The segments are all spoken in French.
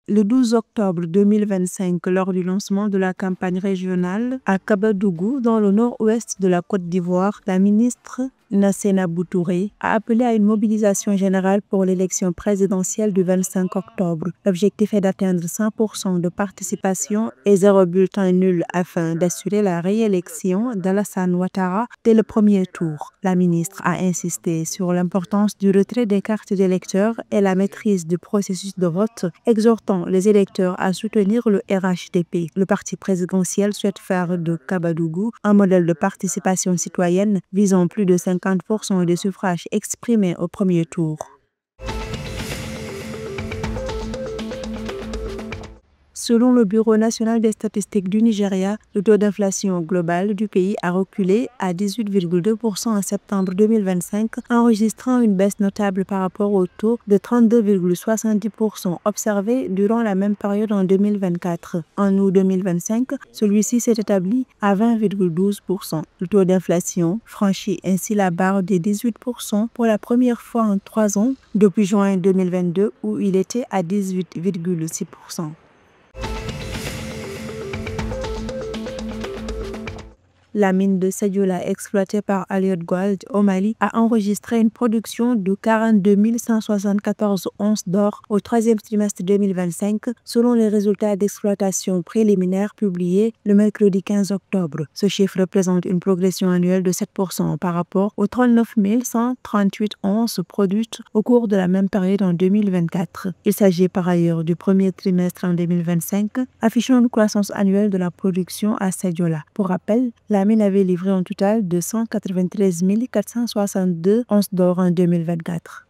Le 12 octobre 2025, lors du lancement de la campagne régionale à Kabadougou, dans le nord-ouest de la Côte d'Ivoire, la ministre Nassena Boutouré a appelé à une mobilisation générale pour l'élection présidentielle du 25 octobre. L'objectif est d'atteindre 100% de participation et 0 bulletin nul afin d'assurer la réélection d'Alassane Ouattara dès le premier tour. La ministre a insisté sur l'importance du retrait des cartes d'électeurs et la maîtrise du processus de vote, exhortant les électeurs à soutenir le RHDP. Le parti présidentiel souhaite faire de Kabadougou un modèle de participation citoyenne visant plus de 50% des suffrages exprimés au premier tour. Selon le Bureau national des statistiques du Nigeria, le taux d'inflation global du pays a reculé à 18,2% en septembre 2025, enregistrant une baisse notable par rapport au taux de 32,70% observé durant la même période en 2024. En août 2025, celui-ci s'est établi à 20,12%. Le taux d'inflation franchit ainsi la barre des 18% pour la première fois en 3 ans depuis juin 2022 où il était à 18,6%. La mine de Sadiola exploitée par Elliott Gold au Mali a enregistré une production de 42 174 onces d'or au troisième trimestre 2025 selon les résultats d'exploitation préliminaires publiés le mercredi 15 octobre. Ce chiffre représente une progression annuelle de 7% par rapport aux 39 138 onces produites au cours de la même période en 2024. Il s'agit par ailleurs du premier trimestre en 2025, affichant une croissance annuelle de la production à Sadiola. Pour rappel, la mine avait livré un total de 193 462 onces d'or en 2024.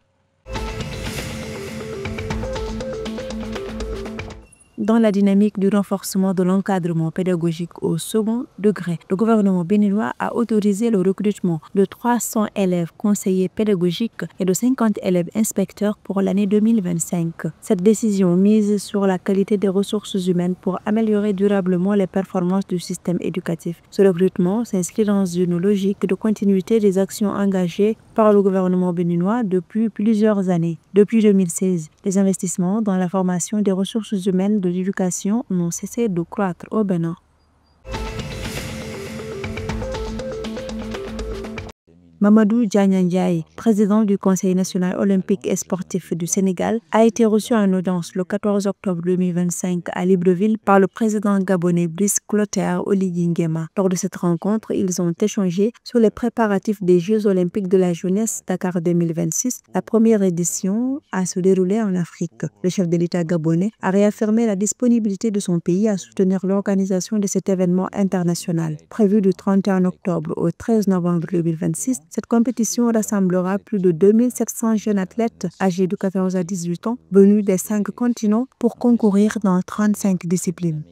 Dans la dynamique du renforcement de l'encadrement pédagogique au second degré, le gouvernement béninois a autorisé le recrutement de 300 élèves conseillers pédagogiques et de 50 élèves inspecteurs pour l'année 2025. Cette décision mise sur la qualité des ressources humaines pour améliorer durablement les performances du système éducatif. Ce recrutement s'inscrit dans une logique de continuité des actions engagées par le gouvernement béninois depuis plusieurs années. Depuis 2016, les investissements dans la formation des ressources humaines de l'éducation n'ont cessé de croître au Bénin. Mamadou Diagne Ndiaye, président du Conseil national olympique et sportif du Sénégal, a été reçu en audience le 14 octobre 2025 à Libreville par le président gabonais Brice Clotaire Oligui Nguema. Lors de cette rencontre, ils ont échangé sur les préparatifs des Jeux olympiques de la jeunesse Dakar 2026, la première édition à se dérouler en Afrique. Le chef de l'État gabonais a réaffirmé la disponibilité de son pays à soutenir l'organisation de cet événement international. Prévu du 31 octobre au 13 novembre 2026, cette compétition rassemblera plus de 2700 jeunes athlètes âgés de 14 à 18 ans venus des 5 continents pour concourir dans 35 disciplines.